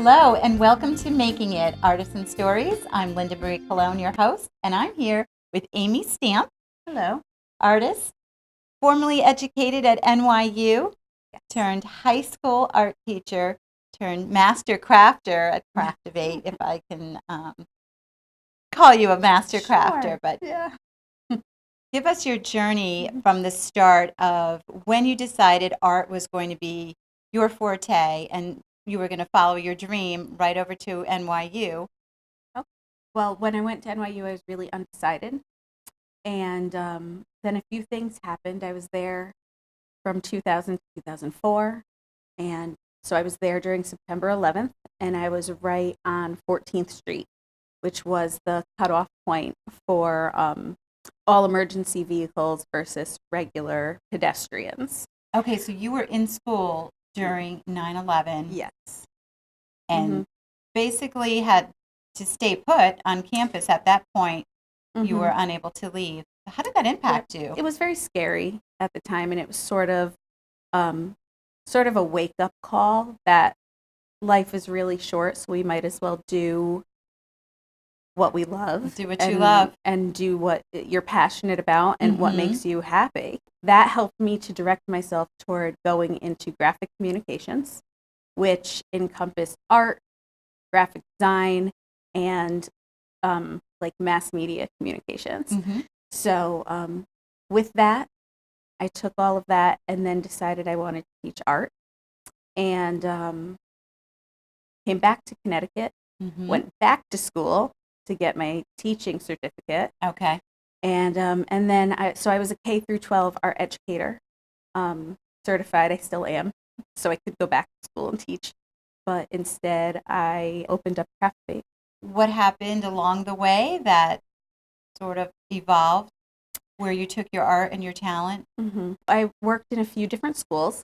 Hello, and welcome to Making It, Artisan Stories. I'm Linda Marie Colon, your host, and I'm here with Amy Stamp. Hello. Artist, formerly educated at NYU, turned high school art teacher, turned master crafter at Craftivate, if I can call you a master crafter. But yeah. Give us your journey from the start of when you decided art was going to be your forte and you were going to follow your dream right over to NYU. Okay. Well, when I went to NYU, I was really undecided. And then a few things happened. I was there from 2000 to 2004. And so I was there during September 11th, and I was right on 14th Street, which was the cutoff point for all emergency vehicles versus regular pedestrians. Okay, so you were in school during 9/11. Yes. And basically had to stay put on campus at that point. You were unable to leave. How did that impact you? It was very scary at the time, and it was sort of a wake-up call that life is really short, so we might as well do what we love. Do what you love. And do what you're passionate about and what makes you happy. That helped me to direct myself toward going into graphic communications, which encompassed art, graphic design, and like mass media communications. So with that, I took all of that and then decided I wanted to teach art, and came back to Connecticut, went back to school to get my teaching certificate. Okay. And then I was a K through 12 art educator, certified. I still am, so I could go back to school and teach. But instead, I opened up Craftivate. What happened along the way that sort of evolved where you took your art and your talent? I worked in a few different schools,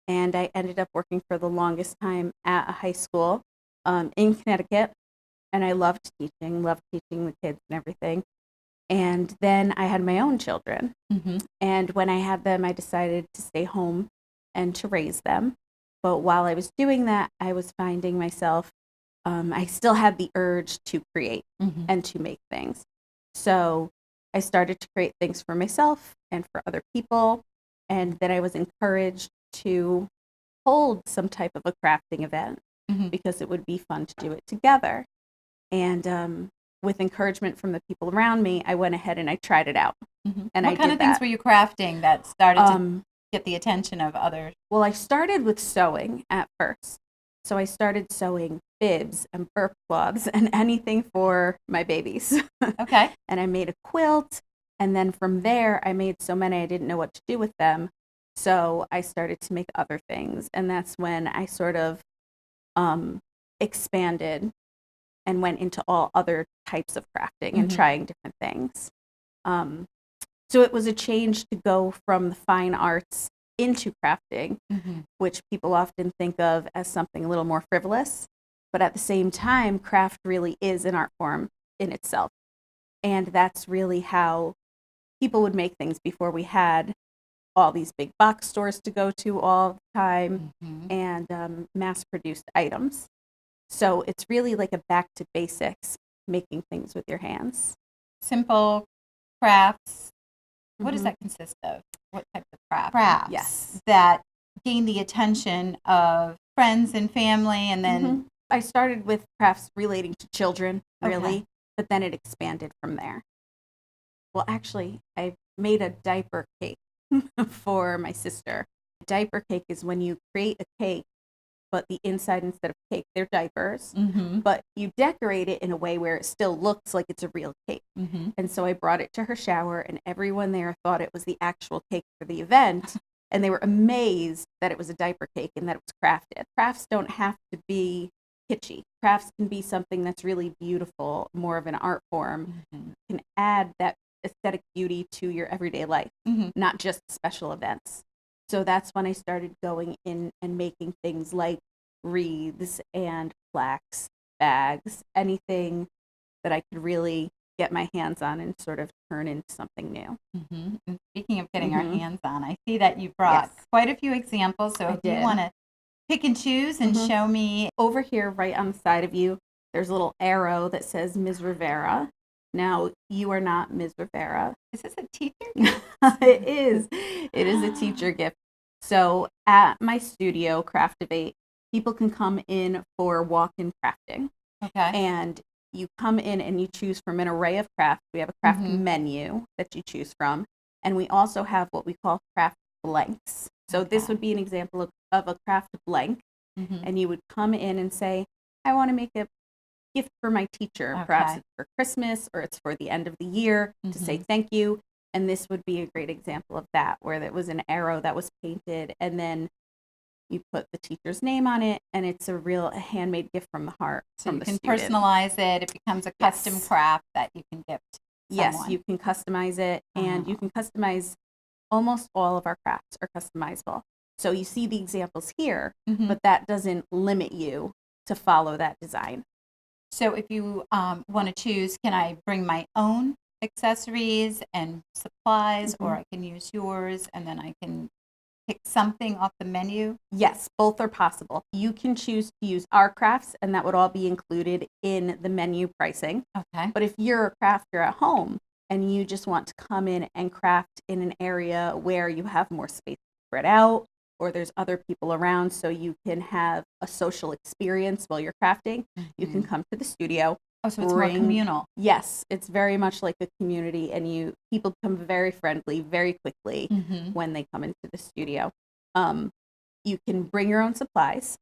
and I ended up working for the longest time at a high school in Connecticut. And I loved teaching the kids and everything. And then I had my own children. And when I had them, I decided to stay home and to raise them. But while I was doing that, I was finding myself, I still had the urge to create and to make things. So I started to create things for myself and for other people. And then I was encouraged to hold some type of a crafting event because it would be fun to do it together. And with encouragement from the people around me, I went ahead and I tried it out. And what kind of things were you crafting that started to get the attention of others? Well, I started with sewing at first. So I started sewing bibs and burp cloths and anything for my babies. Okay. And I made a quilt. And then from there, I made so many I didn't know what to do with them. So I started to make other things. And that's when I sort of expanded and went into all other types of crafting and trying different things. So it was a change to go from the fine arts into crafting, which people often think of as something a little more frivolous. But at the same time, craft really is an art form in itself. And that's really how people would make things before we had all these big box stores to go to all the time and mass-produced items. So it's really like a back to basics, making things with your hands. Simple crafts. What does that consist of? What type of crafts? Yes. That gain the attention of friends and family, and then I started with crafts relating to children, really, but then it expanded from there. Well, actually, I made a diaper cake for my sister. A diaper cake is when you create a cake, but the inside, instead of cake, they're diapers. But you decorate it in a way where it still looks like it's a real cake. And so I brought it to her shower, and everyone there thought it was the actual cake for the event. And they were amazed that it was a diaper cake and that it was crafted. Crafts don't have to be kitschy. Crafts can be something that's really beautiful, more of an art form. Can add that aesthetic beauty to your everyday life, not just special events. So that's when I started going in and making things like wreaths and plaques, bags, anything that I could really get my hands on and sort of turn into something new. And speaking of getting our hands on, I see that you brought quite a few examples. So if you want to pick and choose and show me. Over here, right on the side of you, there's a little arrow that says Ms. Rivera. Now, you are not Ms. Rivera. Is this a teacher? It is. It is a teacher gift. So at my studio, Craftivate, people can come in for walk-in crafting. Okay. And you come in and you choose from an array of crafts. We have a craft menu that you choose from. And we also have what we call craft blanks. So this would be an example of a craft blank. And you would come in and say, I want to make a gift for my teacher. Perhaps it's for Christmas or it's for the end of the year to say thank you. And this would be a great example of that, where there was an arrow that was painted and then you put the teacher's name on it, and it's a real handmade gift from the heart. So you can personalize it. It becomes a custom craft that you can gift someone. Yes, you can customize it, and you can customize almost all of our crafts are customizable. So you see the examples here, but that doesn't limit you to follow that design. So if you want to choose, can I bring my own accessories and supplies, or I can use yours, and then I can pick something off the menu? Yes, both are possible. You can choose to use our crafts, and that would all be included in the menu pricing. Okay. But if you're a crafter at home and you just want to come in and craft in an area where you have more space spread out, or there's other people around so you can have a social experience while you're crafting, you can come to the studio. Oh, so it's more communal. Yes, it's very much like a community, and people become very friendly very quickly when they come into the studio. You can bring your own supplies,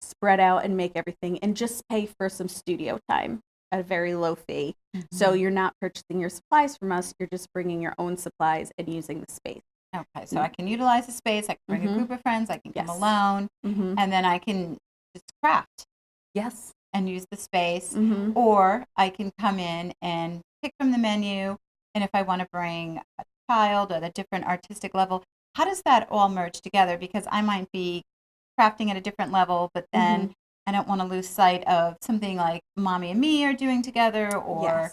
spread out and make everything, and just pay for some studio time at a very low fee. So you're not purchasing your supplies from us, you're just bringing your own supplies and using the space. Okay, so I can utilize the space, I can bring a group of friends, I can come alone, and then I can just craft. Yes. And use the space, or I can come in and pick from the menu, and if I want to bring a child at a different artistic level, how does that all merge together? Because I might be crafting at a different level, but then I don't want to lose sight of something like mommy and me are doing together, or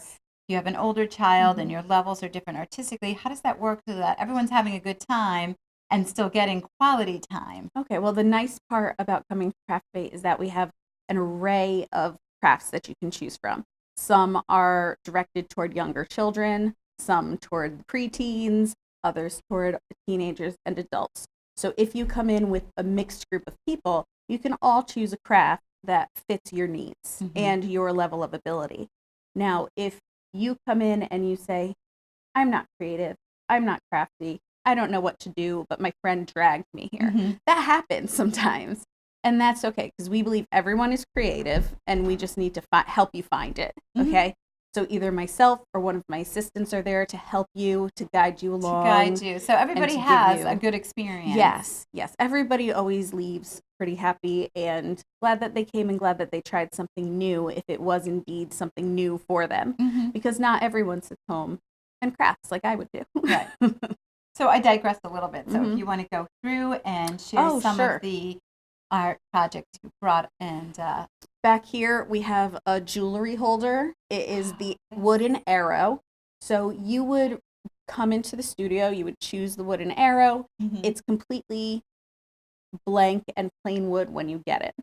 you have an older child and your levels are different artistically. How does that work so that everyone's having a good time and still getting quality time? Okay, well, the nice part about coming to Craftivate is that we have an array of crafts that you can choose from. Some are directed toward younger children, some toward preteens, others toward teenagers and adults. So if you come in with a mixed group of people, you can all choose a craft that fits your needs and your level of ability. Now, if you come in and you say, I'm not creative, I'm not crafty, I don't know what to do, but my friend dragged me here. That happens sometimes. And that's okay, because we believe everyone is creative, and we just need to help you find it, okay? So either myself or one of my assistants are there to help you, to guide you along. To guide you. So everybody has a good experience. Yes, yes. Everybody always leaves pretty happy and glad that they came and glad that they tried something new, if it was indeed something new for them. Because not everyone sits home and crafts like I would do. Right. So I digressed a little bit. So if you want to go through and share some of the art projects you brought, and back here we have a jewelry holder. It is the wooden arrow. So you would come into the studio, you would choose the wooden arrow. It's completely blank and plain wood when you get it.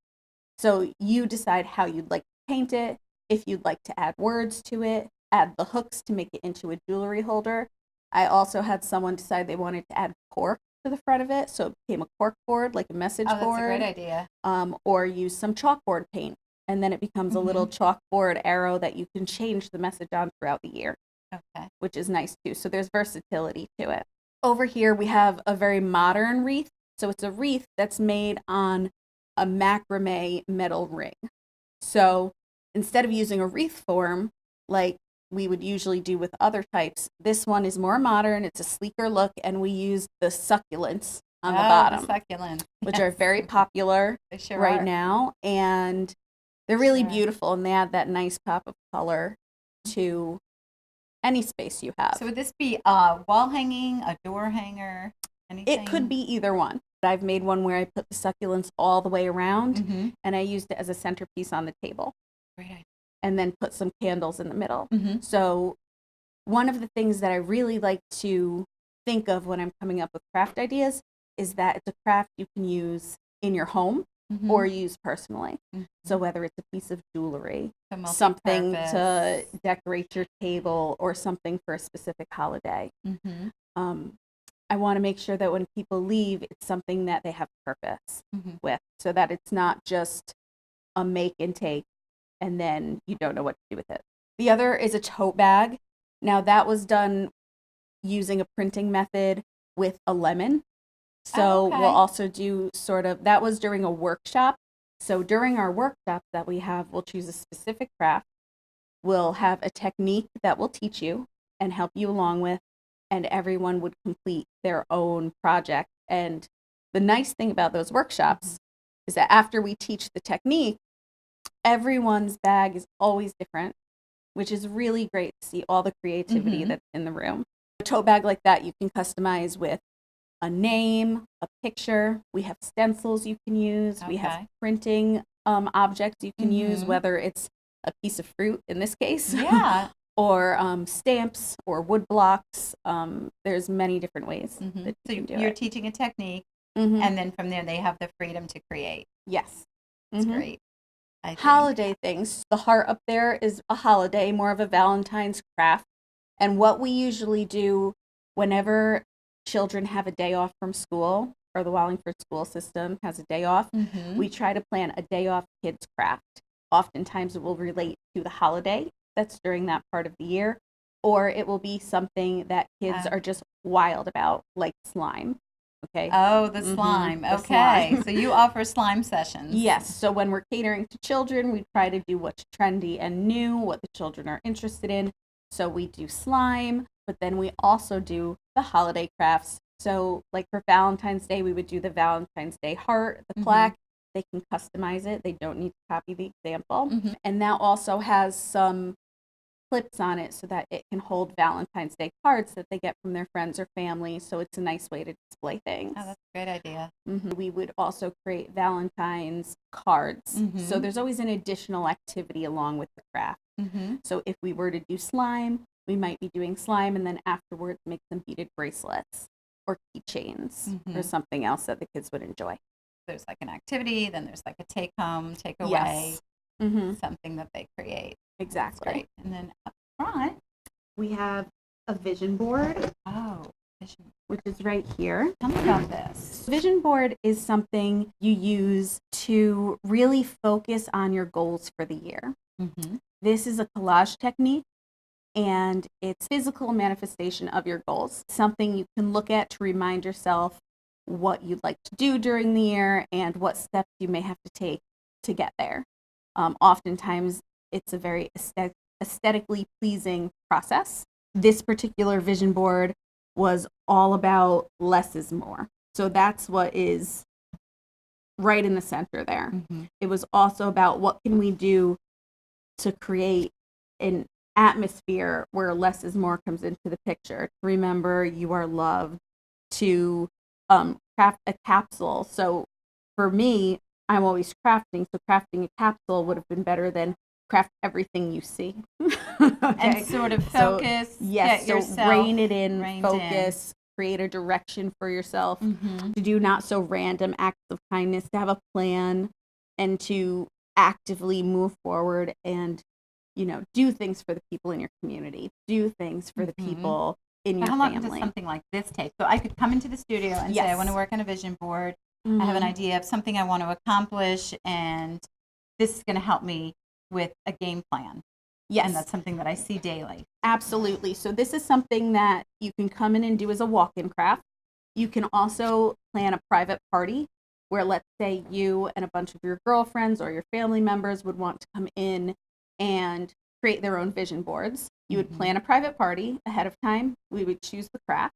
So you decide how you'd like to paint it, if you'd like to add words to it, add the hooks to make it into a jewelry holder. I also had someone decide they wanted to add cork to the front of it, so it became a cork board, like a message board. Oh, that's a great idea. Or use some chalkboard paint, and then it becomes a little chalkboard arrow that you can change the message on throughout the year. Okay. Which is nice too. So there's versatility to it. Over here we have a very modern wreath. So it's a wreath that's made on a macrame metal ring. So instead of using a wreath form like we would usually do with other types, this one is more modern. It's a sleeker look, and we use the succulents on the bottom, the succulents, which are very popular now, and they're really beautiful, and they add that nice pop of color to any space you have. So would this be a wall hanging, a door hanger, anything? It could be either one. I've made one where I put the succulents all the way around, and I used it as a centerpiece on the table. Great idea. And then put some candles in the middle. So one of the things that I really like to think of when I'm coming up with craft ideas is that it's a craft you can use in your home. or use personally. So whether it's a piece of jewelry, something to decorate your table, or something for a specific holiday. I want to make sure that when people leave, it's something that they have purpose with, so that it's not just a make and take and then you don't know what to do with it. The other is a tote bag. Now that was done using a printing method with a lemon. So we'll also do that was during a workshop. So during our workshop that we have, we'll choose a specific craft. We'll have a technique that we'll teach you and help you along with, and everyone would complete their own project. And the nice thing about those workshops is that after we teach the technique, everyone's bag is always different, which is really great to see all the creativity that's in the room. A tote bag like that you can customize with a name, a picture. We have stencils you can use. We have printing objects you can use, whether it's a piece of fruit in this case, or stamps or wood blocks. There's many different ways that you can do you're it. teaching a technique, and then from there they have the freedom to create. Yes. That's great. Holiday things. The heart up there is a holiday, more of a Valentine's craft. And what we usually do whenever children have a day off from school, or the Wallingford school system has a day off, we try to plan a day off kids craft. Oftentimes it will relate to the holiday that's during that part of the year, or it will be something that kids are just wild about, like slime. Okay. Oh, the slime. The okay. slime. So you offer slime sessions. Yes. So when we're catering to children, we try to do what's trendy and new, what the children are interested in. So we do slime, but then we also do the holiday crafts. So like for Valentine's Day, we would do the Valentine's Day heart, the plaque. They can customize it. They don't need to copy the example. And that also has some clips on it so that it can hold Valentine's Day cards that they get from their friends or family. So it's a nice way to display things. Oh, that's a great idea. We would also create Valentine's cards. So there's always an additional activity along with the craft. So if we were to do slime, we might be doing slime and then afterwards make some beaded bracelets or keychains or something else that the kids would enjoy. There's like an activity, then there's like a take home, take away, something that they create. Exactly. That's great. And then up front, we have a vision board. Oh, vision, which is right here. Tell me about this. Vision board is something you use to really focus on your goals for the year. This is a collage technique, and it's physical manifestation of your goals. Something you can look at to remind yourself what you'd like to do during the year and what steps you may have to take to get there. Oftentimes, it's a very aesthetically pleasing process. This particular vision board was all about less is more. So that's what is right in the center there. It was also about what can we do to create an atmosphere where less is more comes into the picture. Remember, you are loved. To craft a capsule. So for me, I'm always crafting. So crafting a capsule would have been better than craft everything you see. And sort of focus. Yes. So yourself rein it in, focus, create a direction for yourself, to do not so random acts of kindness, to have a plan, and to actively move forward and, do things for the people in your community, do things for the people in your family. How long does something like this take? So I could come into the studio and say, I want to work on a vision board. I have an idea of something I want to accomplish, and this is going to help me with a game plan. Yes. And that's something that I see daily. Absolutely. So this is something that you can come in and do as a walk-in craft. You can also plan a private party where, let's say, you and a bunch of your girlfriends or your family members would want to come in and create their own vision boards. You would plan a private party ahead of time. We would choose the craft.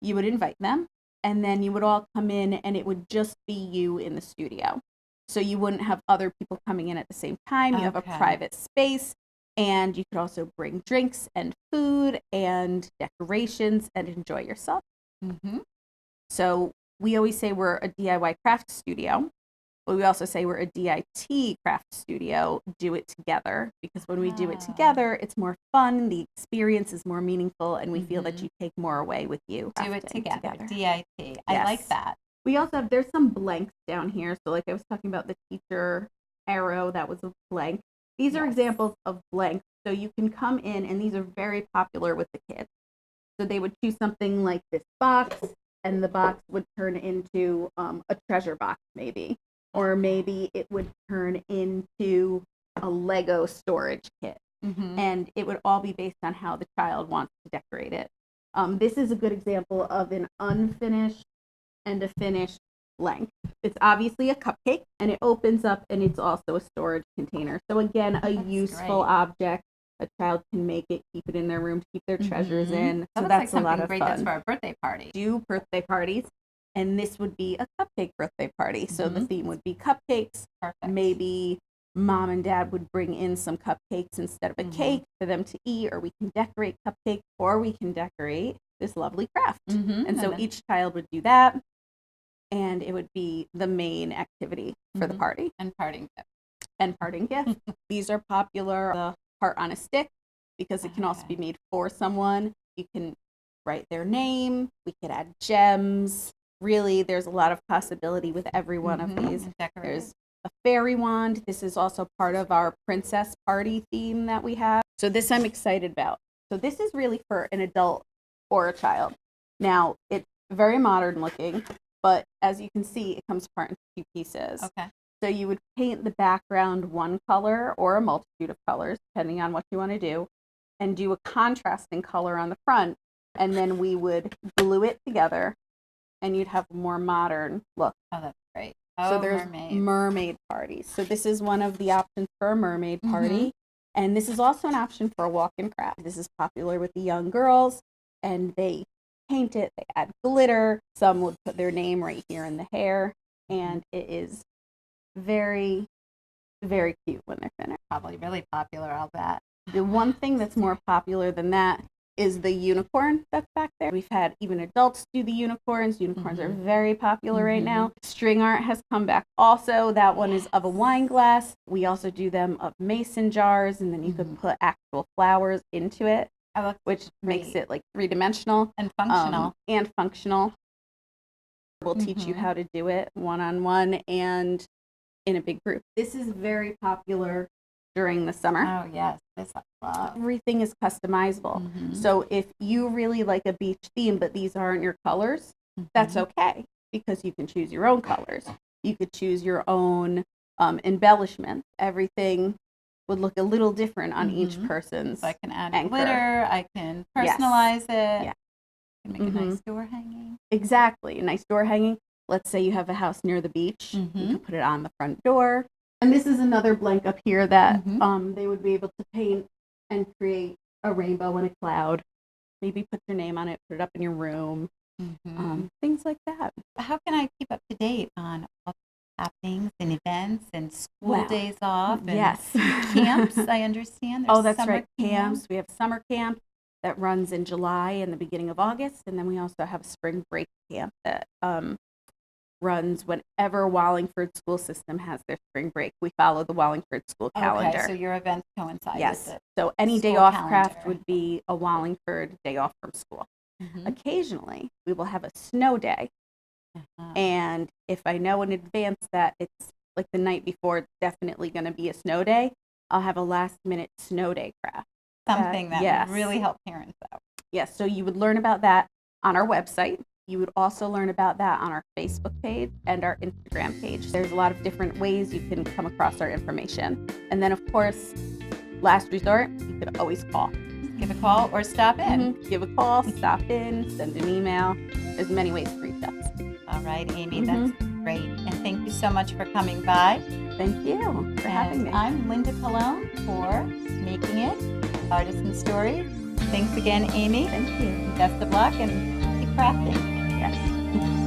You would invite them, and then you would all come in, and it would just be you in the studio. So you wouldn't have other people coming in at the same time. You have a private space, and you could also bring drinks and food and decorations and enjoy yourself. So we always say we're a DIY craft studio, but we also say we're a DIT craft studio. Do it together, because when we do it together, it's more fun. The experience is more meaningful, and we feel that you take more away with you. Do it together. DIT. I like that. We also have, there's some blanks down here. So like I was talking about the teacher arrow, that was a blank. These are examples of blanks. So you can come in, and these are very popular with the kids. So they would choose something like this box, and the box would turn into a treasure box maybe. Or maybe it would turn into a Lego storage kit. And it would all be based on how the child wants to decorate it. This is a good example of an unfinished and a finished blank. It's obviously a cupcake, and it opens up, and it's also a storage container. So again, a useful object. A child can make it, keep it in their room, to keep their treasures in. So that's like a lot of great fun. That's for a birthday party. Do birthday parties, and this would be a cupcake birthday party. So the theme would be cupcakes. Perfect. Maybe mom and dad would bring in some cupcakes instead of a cake for them to eat, or we can decorate cupcakes, or we can decorate this lovely craft. And so each child would do that, and it would be the main activity for the party. And parting gift. And parting gift. These are popular. The heart on a stick, because it can also be made for someone. You can write their name. We could add gems. Really, there's a lot of possibility with every one of these. There's a fairy wand. This is also part of our princess party theme that we have. So this I'm excited about. So this is really for an adult or a child. Now, it's very modern looking, but as you can see, it comes apart into two pieces. Okay. So you would paint the background one color or a multitude of colors, depending on what you want to do, and do a contrasting color on the front. And then we would glue it together, and you'd have a more modern look. Oh, that's great. So there's mermaid parties. So this is one of the options for a mermaid party. And this is also an option for a walk-in craft. This is popular with the young girls, and they paint it, they add glitter. Some would put their name right here in the hair, and it is very, very cute when they're finished. Probably really popular, I'll bet. The one thing that's more popular than that is the unicorn that's back there. We've had even adults do the unicorns. Unicorns are very popular right now. String art has come back also. That one is of a wine glass. We also do them of mason jars, and then you could put actual flowers into it, which makes it like three-dimensional. And functional. We'll teach you how to do it one-on-one and in a big group. This is very popular during the summer. Oh, yes. This I love. Everything is customizable. So if you really like a beach theme, but these aren't your colors, that's okay, because you can choose your own colors. You could choose your own embellishments. Everything would look a little different on each person's. So I can add anchor. Glitter. I can personalize it. Yeah. I can make a nice door hanging. Exactly. A nice door hanging. Let's say you have a house near the beach. You can put it on the front door. And this is another blank up here that they would be able to paint and create a rainbow and a cloud. Maybe put your name on it, put it up in your room, things like that. How can I keep up to date on all happenings and events and school days off? And camps, I understand. There's that's right. Camps. We have summer camp that runs in July and the beginning of August. And then we also have a spring break camp that runs whenever Wallingford school system has their spring break. We follow the Wallingford school calendar. Okay, so your events coincide with it. So any day off craft would be a Wallingford day off from school. Occasionally, we will have a snow day. And if I know in advance that it's like the night before, it's definitely going to be a snow day, I'll have a last minute snow day craft. Something that would really help parents out. Yes, so you would learn about that on our website. You would also learn about that on our Facebook page and our Instagram page. There's a lot of different ways you can come across our information. And then, of course, last resort, you could always call. Give a call or stop in. Give a call, stop in, send an email. There's many ways to reach us. All right, Amy, that's great. And thank you so much for coming by. Thank you for having me. I'm Linda Cologne for Making It, Artisan Stories. Thanks again, Amy. Thank you. Best of luck and keep crafting. Yes.